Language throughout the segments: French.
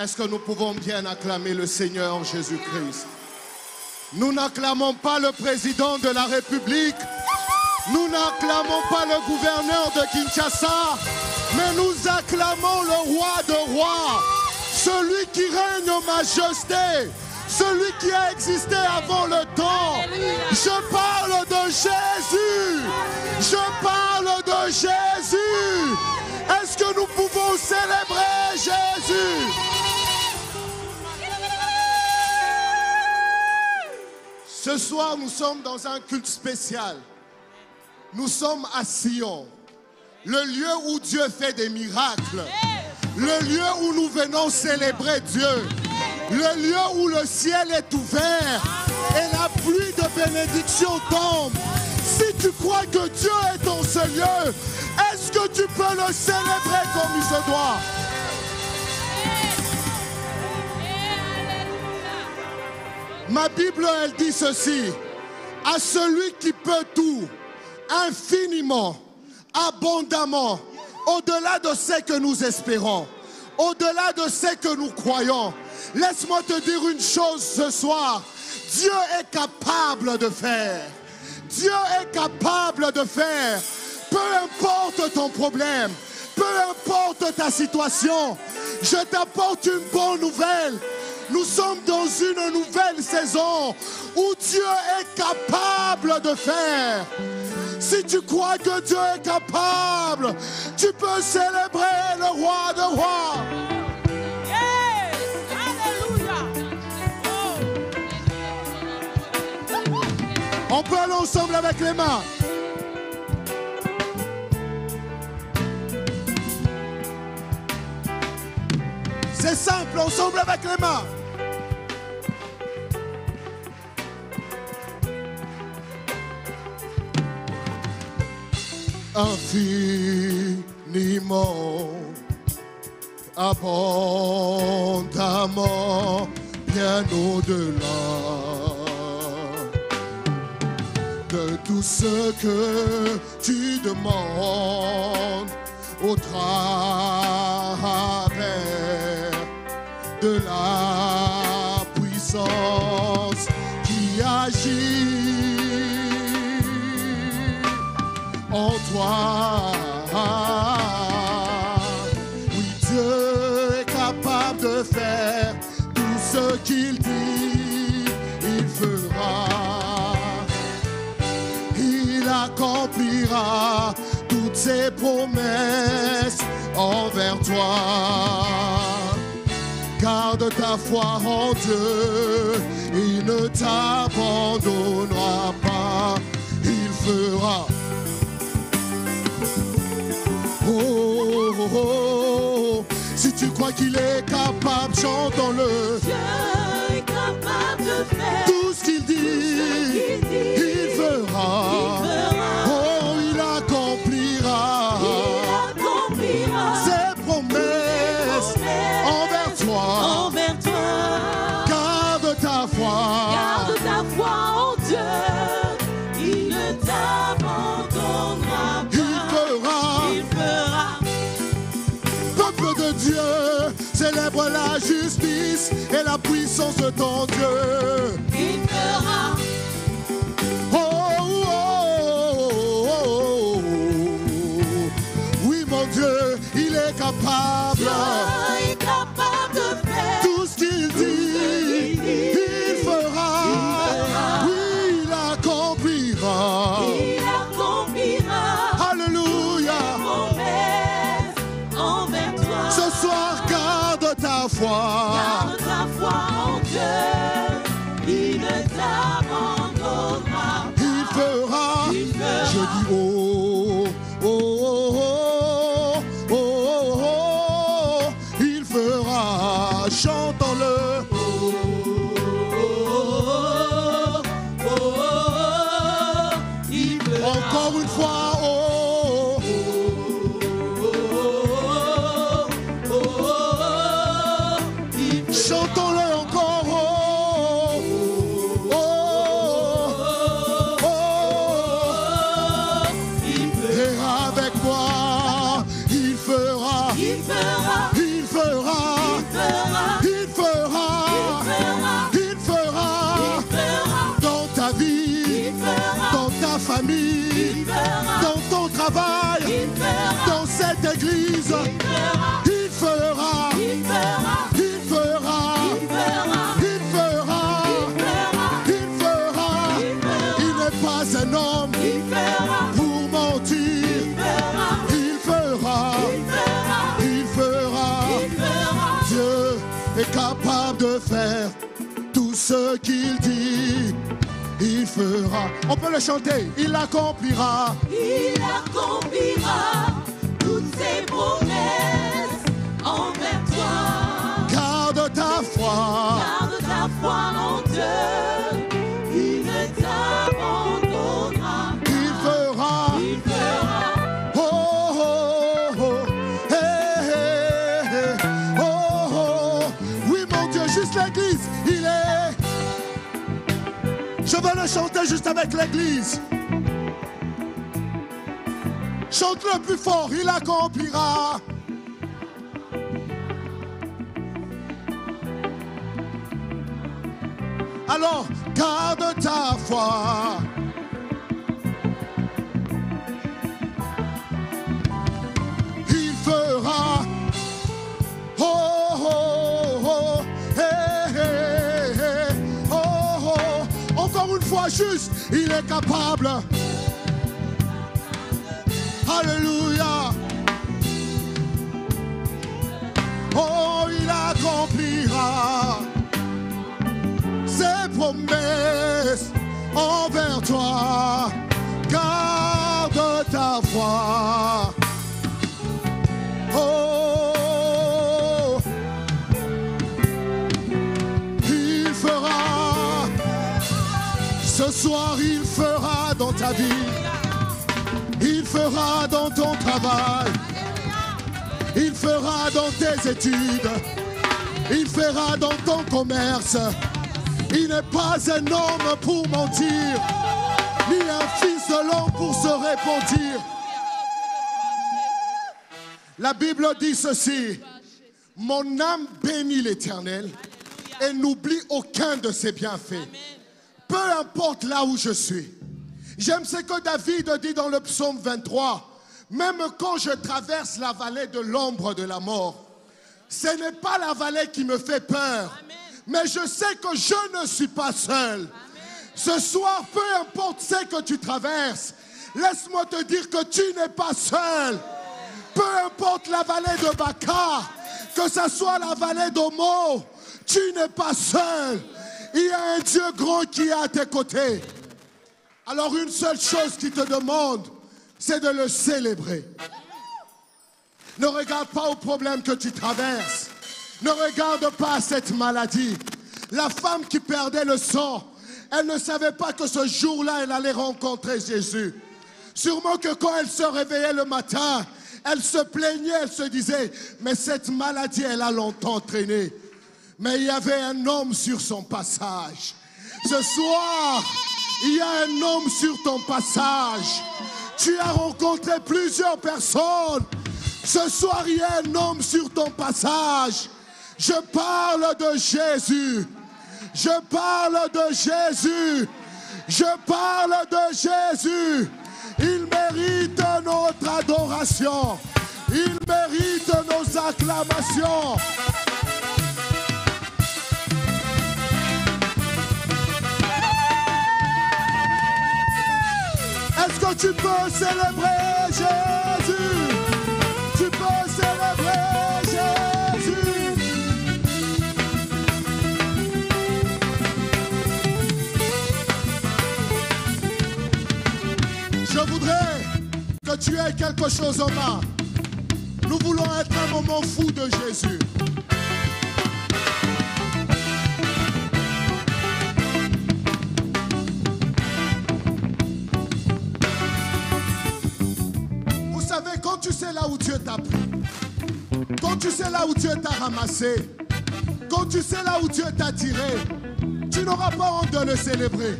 Est-ce que nous pouvons bien acclamer le Seigneur Jésus-Christ? Nous n'acclamons pas le président de la République, nous n'acclamons pas le gouverneur de Kinshasa, mais nous acclamons le roi de rois, celui qui règne en majesté, celui qui a existé avant le temps. Je parle de Jésus, je parle de Jésus. Est-ce que nous pouvons célébrer Jésus? Ce soir, nous sommes dans un culte spécial. Nous sommes à Sion, le lieu où Dieu fait des miracles, le lieu où nous venons célébrer Dieu, le lieu où le ciel est ouvert et la pluie de bénédiction tombe. Si tu crois que Dieu est dans ce lieu, est-ce que tu peux le célébrer comme il se doit? Ma Bible, elle dit ceci: à celui qui peut tout, infiniment, abondamment, au-delà de ce que nous espérons, au-delà de ce que nous croyons. Laisse-moi te dire une chose ce soir: Dieu est capable de faire. Dieu est capable de faire. Peu importe ton problème, peu importe ta situation, je t'apporte une bonne nouvelle. Nous sommes dans une nouvelle saison où Dieu est capable de faire. Si tu crois que Dieu est capable, tu peux célébrer le roi de rois. On peut aller ensemble avec les mains. C'est simple, ensemble avec les mains. Infiniment, abondamment, bien au-delà de tout ce que tu demandes au travers de la puissance qui agit en toi. Oui, Dieu est capable de faire tout ce qu'il dit, il fera. Il accomplira toutes ses promesses envers toi. Garde ta foi en Dieu, il ne t'abandonnera pas, il fera. Oh, oh, oh. Si tu crois qu'il est capable, chantons-le. Dieu est capable de faire tout ce qu'il dit, il fera. Oh, il accomplira ses promesses envers toi. Garde ta foi en Dieu, il ne t'abandonnera pas. Il fera. Peuple de Dieu, célèbre la justice et la puissance de ton Dieu. Il fera. Oh, oh, oh, oh, oh. Oui, mon Dieu, il est capable. Dieu est capable de faire tout ce qu'il dit, il fera. Oui, il accomplira. Alléluia. Ce soir, garde ta foi. Garde ta foi en Dieu, il ne t'abandonnera pas. Il fera. Je dis oh, oh, oh, oh, oh, oh, oh. Il fera. Chantons-le. Oh, oh, oh, oh, il fera. Encore une fois. Oh, chantons-le encore. Oh, oh, oh, oh. Et avec moi, il fera. Il fera. Il fera. est capable de faire tout ce qu'il dit. Il fera. On peut le chanter. Il accomplira. Il accomplira toutes ses promesses envers toi. Garde ta foi. Garde ta foi en Dieu. Il ne t'abandonnera. Il fera. Il fera. Oh, oh, oh. Hey, hey, hey. Oh, oh. Oui, mon Dieu, juste l'église. Il est. Je vais le chanter juste avec l'église. Chante-le plus fort, il accomplira. Alors, garde ta foi. Il fera. Oh, oh, oh. Hey, hey, hey. Oh, oh. Encore une fois, juste, il est capable. Alléluia. Oh, il accomplira ses promesses envers toi. Garde ta foi. Oh, il fera. Ce soir, il fera dans ta vie. Il fera dans ton travail. Il fera dans tes études. Il fera dans ton commerce. Il n'est pas un homme pour mentir, ni un fils de l'homme pour se repentir. La Bible dit ceci: mon âme bénit l'Éternel et n'oublie aucun de ses bienfaits. Peu importe là où je suis. J'aime ce que David dit dans le psaume 23. Même quand je traverse la vallée de l'ombre de la mort, ce n'est pas la vallée qui me fait peur. Amen. Mais je sais que je ne suis pas seul. Amen. Ce soir, peu importe ce que tu traverses, laisse-moi te dire que tu n'es pas seul. Peu importe la vallée de Baca, que ce soit la vallée d'Omo, tu n'es pas seul. Il y a un Dieu grand qui est à tes côtés. Alors une seule chose qu'il te demande, c'est de le célébrer. Ne regarde pas au problème que tu traverses. Ne regarde pas cette maladie. La femme qui perdait le sang, elle ne savait pas que ce jour-là, elle allait rencontrer Jésus. Sûrement que quand elle se réveillait le matin, elle se plaignait, elle se disait, mais cette maladie, elle a longtemps traîné. Mais il y avait un homme sur son passage. Ce soir, il y a un homme sur ton passage. Tu as rencontré plusieurs personnes. Ce soir, il y a un homme sur ton passage. Je parle de Jésus. Je parle de Jésus. Je parle de Jésus. Il mérite notre adoration. Il mérite nos acclamations. Est-ce que tu peux célébrer Jésus? Tu peux célébrer Jésus. Je voudrais que tu aies quelque chose en main. Nous voulons être un moment fou de Jésus. Quand tu sais là où Dieu t'a pris, quand tu sais là où Dieu t'a ramassé, quand tu sais là où Dieu t'a tiré, tu n'auras pas honte de le célébrer.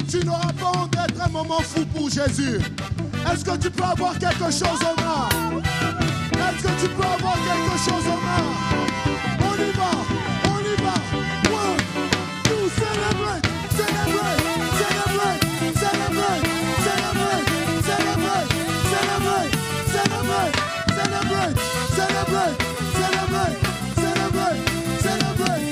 Tu n'auras pas honte d'être un moment fou pour Jésus. Est-ce que tu peux avoir quelque chose en main? Est-ce que tu peux avoir quelque chose en main? On y va, on y va. One, two, celebrate, celebrate, celebrate, celebrate, celebrate, celebrate, celebrate. Celebrate, celebrate, celebrate, celebrate, celebrate, celebrate.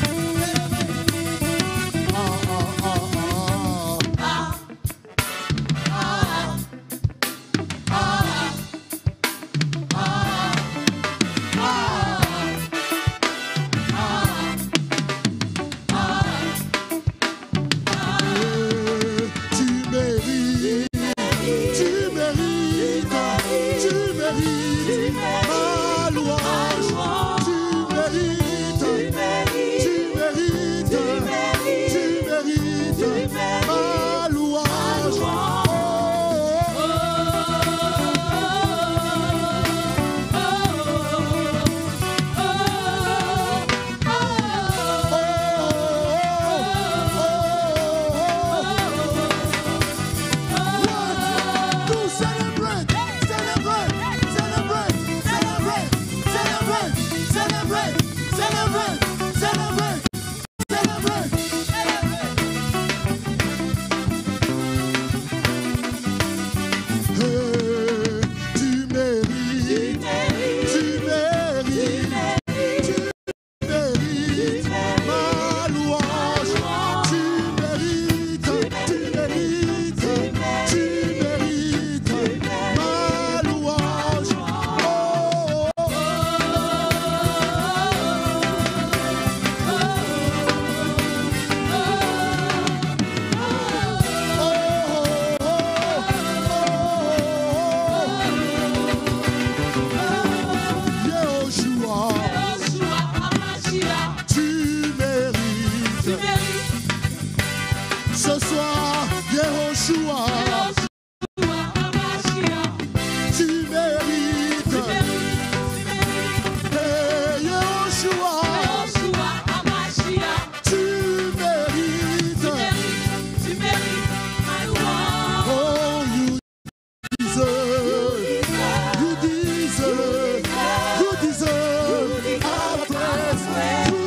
Yoshua, Yoshua HaMashiach. tu mérites. Tu mérites ma louange. Oh, you deserve, you deserve, you deserve our praise. You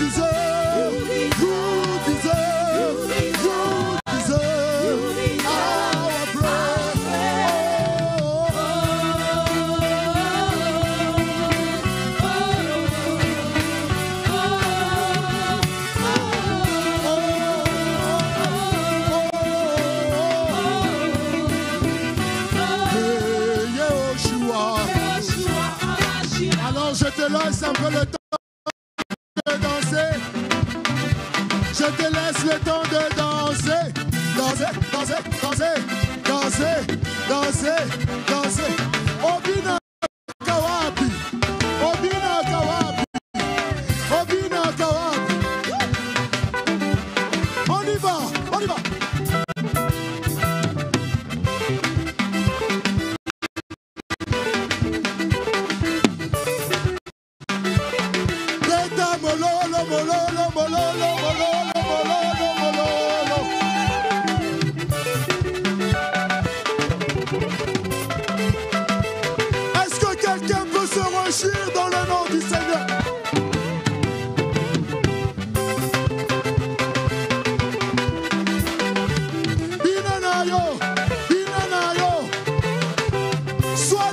deserve, you deserve, you deserve our praise. Hey, Yoshua. Yoshua HaMashiach. Alors je te laisse un peu le temps de danser. Je te laisse le temps de danser. Danser, danser, danser, danser, danser, danser. Obina Kawapi. Obina Kawapi. Obina Kawapi. On y va, on y va. Beta mololo, mololo, mololo, mololo, mololo, mololo. Est-ce que quelqu'un peut se réjouir dans le nom du Seigneur? Binanayo, Binanayo. Sois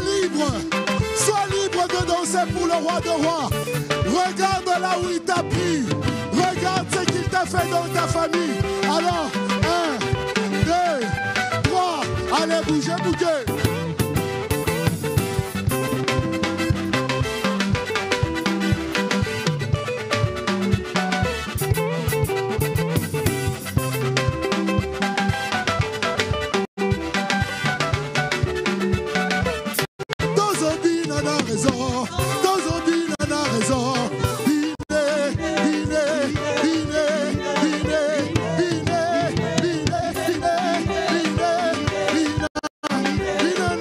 libre de danser pour le roi de rois. Regarde là où il t'a pris. Regarde ce qu'il t'a fait dans ta famille. Alors, 1, 2, 3. Allez, bougez, bougez. Tozobin en a raison. Tozobin en a raison. Bine, bine, bine, bine, bine, bine, bine, bine, bine, bine.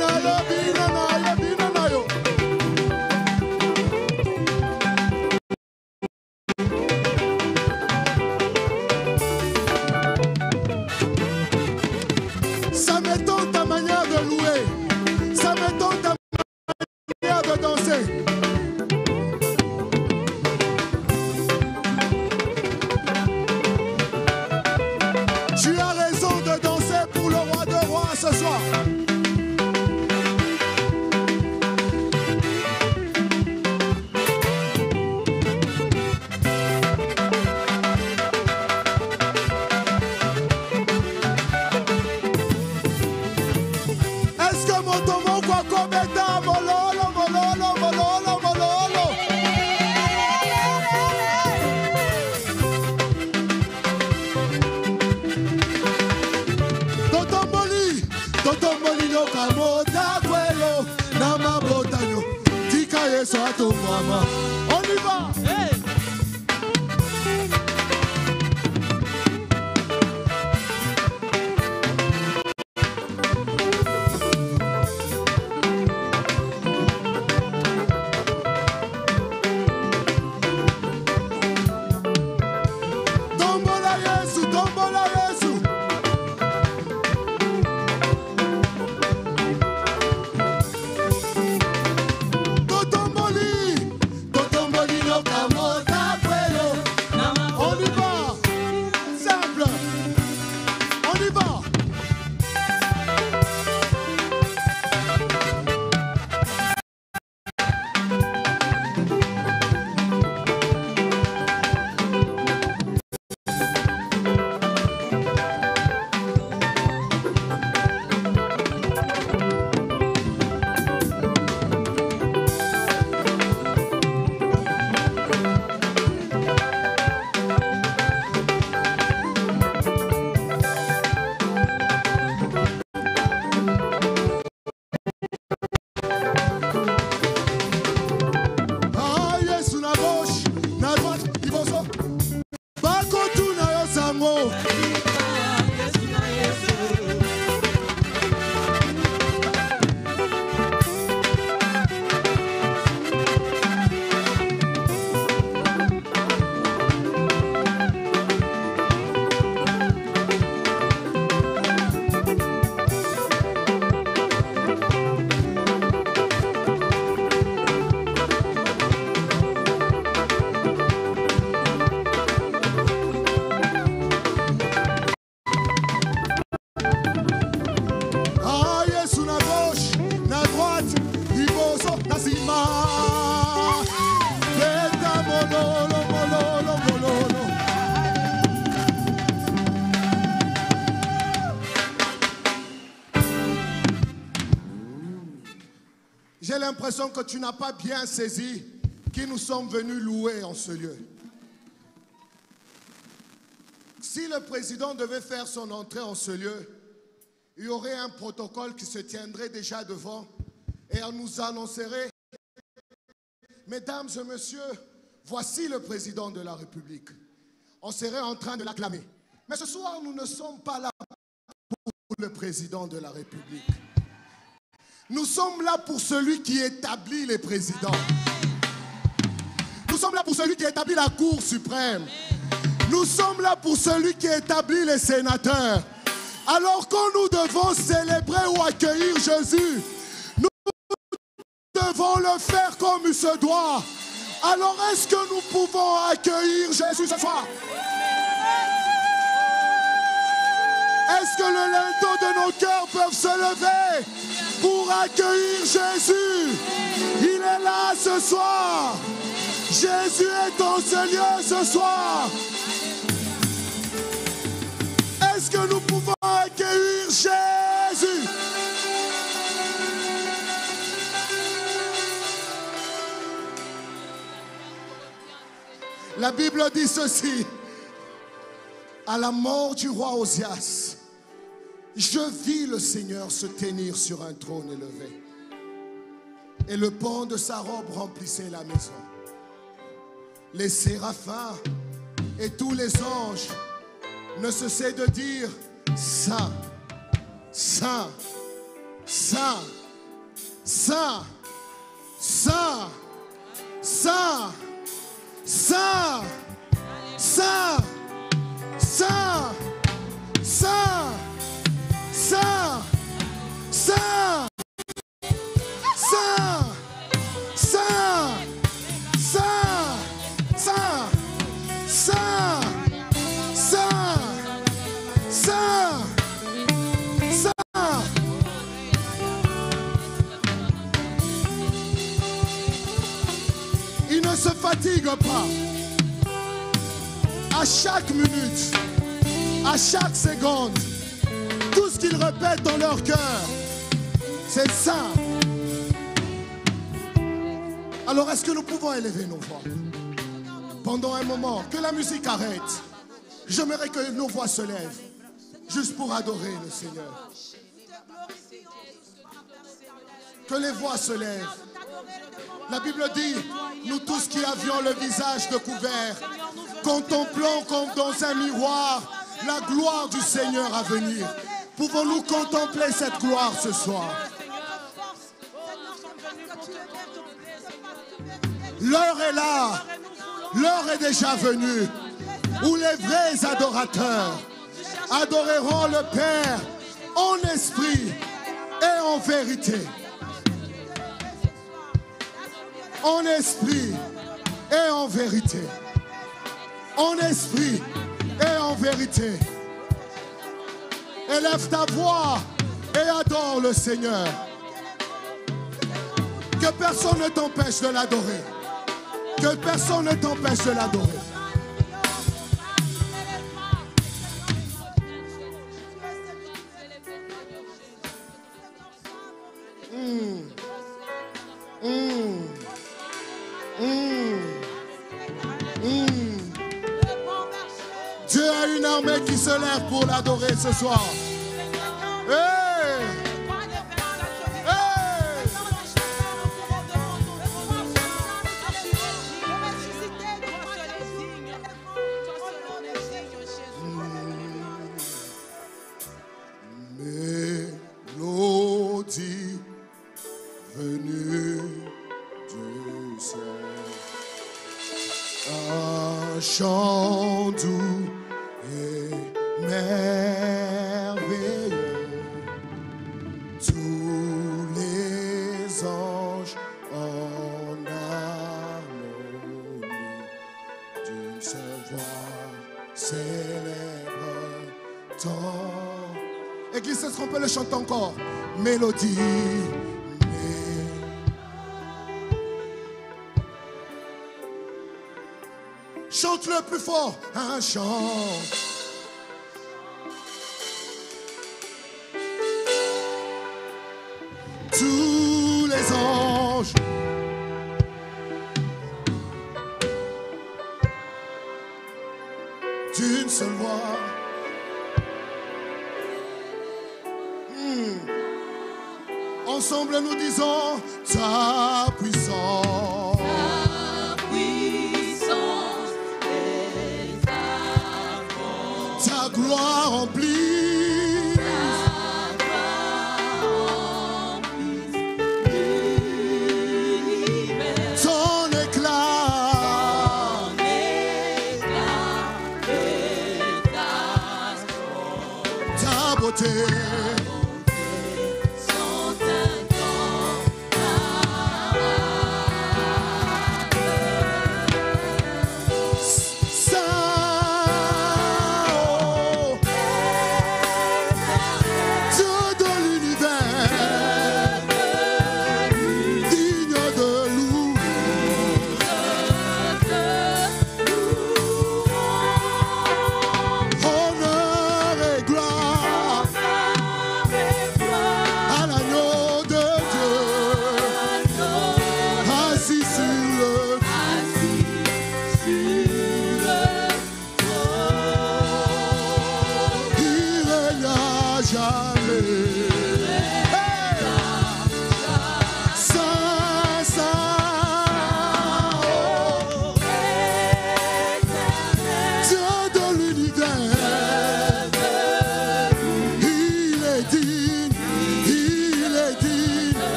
l'impression que tu n'as pas bien saisi qui nous sommes venus louer en ce lieu. Si le président devait faire son entrée en ce lieu, il y aurait un protocole qui se tiendrait déjà devant et on nous annoncerait: mesdames et messieurs, voici le président de la République. On serait en train de l'acclamer. Mais ce soir, nous ne sommes pas là pour le président de la République. Nous sommes là pour celui qui établit les présidents. Nous sommes là pour celui qui établit la Cour suprême. Nous sommes là pour celui qui établit les sénateurs. Alors quand nous devons célébrer ou accueillir Jésus, nous devons le faire comme il se doit. Alors est-ce que nous pouvons accueillir Jésus ce soir? Est-ce que le linteau de nos cœurs peuvent se lever pour accueillir Jésus? Il est là ce soir. Jésus est dans ce lieu ce soir. Est-ce que nous pouvons accueillir Jésus? La Bible dit ceci: à la mort du roi Osias, je vis le Seigneur se tenir sur un trône élevé, et le pan de sa robe remplissait la maison. Les séraphins et tous les anges ne cessaient de dire: Saint, Saint, Saint, Saint, Saint, Saint, Saint, Saint, Saint, Saint, Saint, Saint, Saint, Saint, Saint, Saint, Saint, Saint, Saint, Saint. Ils ne se fatiguent pas. À chaque minute, à chaque seconde, tout ce qu'ils répètent dans leur cœur, c'est ça. Alors est-ce que nous pouvons élever nos voix pendant un moment? Que la musique arrête. J'aimerais que nos voix se lèvent juste pour adorer le Seigneur. Que les voix se lèvent. La Bible dit: nous tous qui avions le visage découvert, contemplons comme dans un miroir la gloire du Seigneur à venir. Pouvons-nous contempler cette gloire ce soir? L'heure est là, l'heure est déjà venue, où les vrais adorateurs adoreront le Père en esprit et en vérité. En esprit et en vérité. En esprit et en vérité. Élève ta voix et adore le Seigneur. Que personne ne t'empêche de l'adorer. Que personne ne t'empêche de l'adorer. Dieu a une armée qui se lève pour l'adorer ce soir. Hey! Hey! Mélodie venue du ciel, un chant doux et merveilleux, tous les anges en harmonie d'une seule voix célèbre ton. Église, est-ce qu'on peut le chanter encore? Mélodie. Chante-le plus fort, un chant. Tous les anges d'une seule voix. Ensemble nous disons ta puissance. Ta puissance et ta force. Ta gloire remplit. Ta gloire remplisse l'univers. Ton éclat. Ton éclat et ta splendeur. Ta beauté.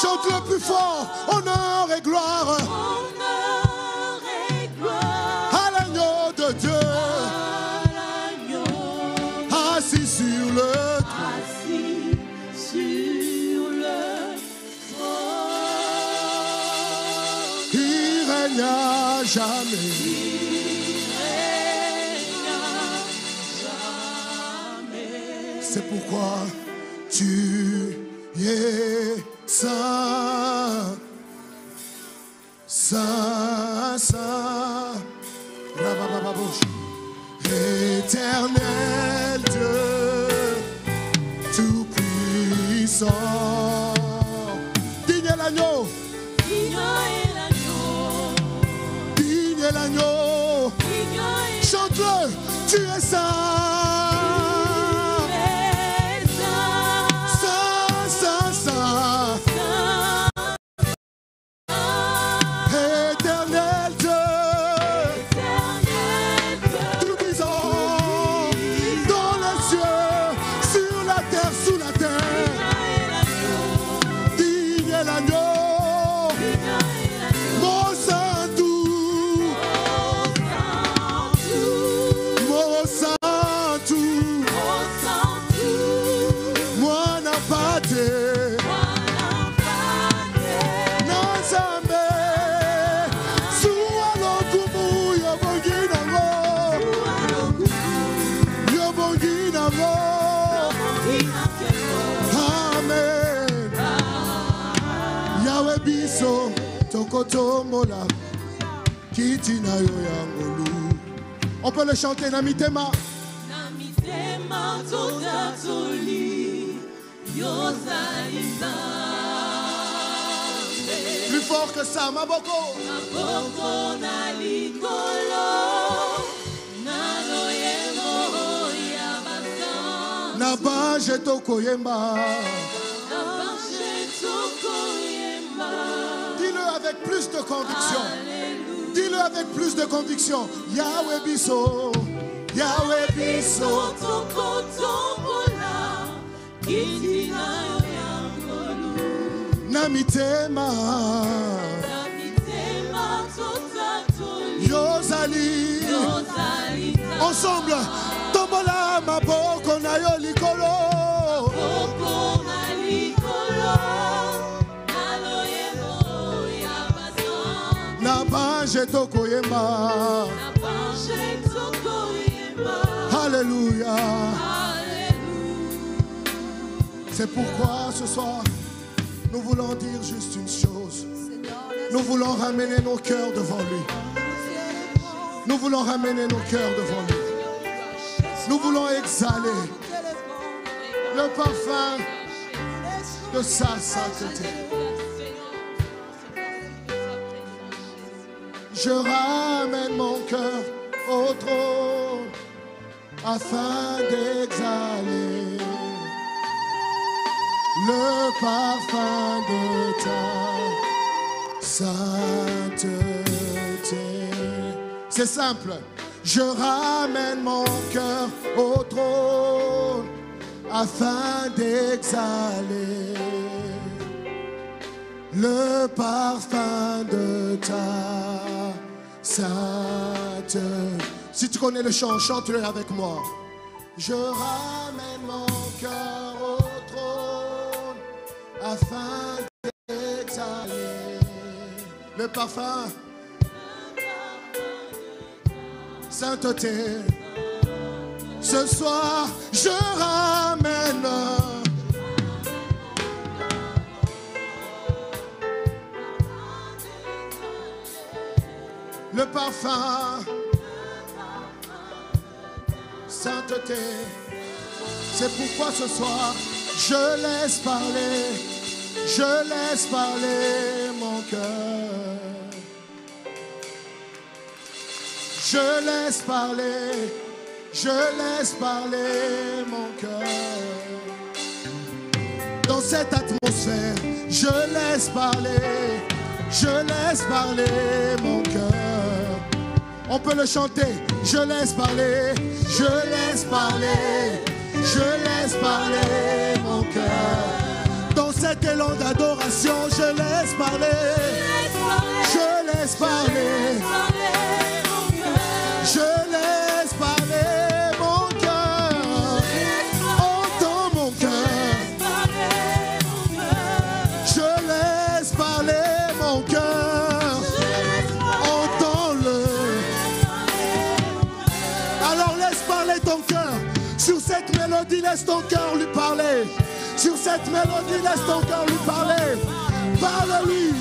Chante-le plus fort, honneur et gloire. Honneur et gloire à l'agneau de Dieu, à l'agneau assis sur le trône. assis sur le trône. Il règne à jamais. C'est pourquoi tu es saint, saint, saint, éternel Dieu, tout puissant. Digne est l'agneau, Digne est l'agneau, digne est l'agneau. digne est Chante-le, tu es saint. On peut le chanter, Namitema. Namitema totatoli, yozaliza. Plus fort que ça, Maboko. Maboko na likolo, naloyemo yabasa. Nabaje tokoyemba. Nabaje tokoyemba. Dis-le avec plus de conviction. Alléluia. Dis-le avec plus de conviction. Yahweh Bisso, Yahweh Bisso. Namitema, Yozali. Ensemble, Tombola Maboko. tokoyemba. Alléluia. C'est pourquoi ce soir, nous voulons dire juste une chose. Nous voulons ramener nos cœurs devant lui. Nous voulons ramener nos cœurs devant lui. Nous voulons exhaler le parfum de sa sainteté. Je ramène mon cœur au trône afin d'exhaler le parfum de ta sainteté. C'est simple. Je ramène mon cœur au trône afin d'exhaler le parfum de ta sainteté. Si tu connais le chant, chante-le avec moi. Je ramène mon cœur au trône afin d'exhaler le parfum sainteté. Ce soir, je ramène le parfum sainteté. C'est pourquoi ce soir, je laisse parler mon cœur. Je laisse parler mon cœur. Dans cette atmosphère, je laisse parler mon cœur. On peut le chanter. Je laisse parler mon cœur. Dans cet élan d'adoration, je laisse parler mon cœur. Entends mon cœur. Je laisse parler mon cœur. Entends-le. Alors laisse parler ton cœur. Sur cette mélodie, laisse ton cœur lui parler. Sur cette mélodie, laisse ton cœur lui parler. Parle-lui.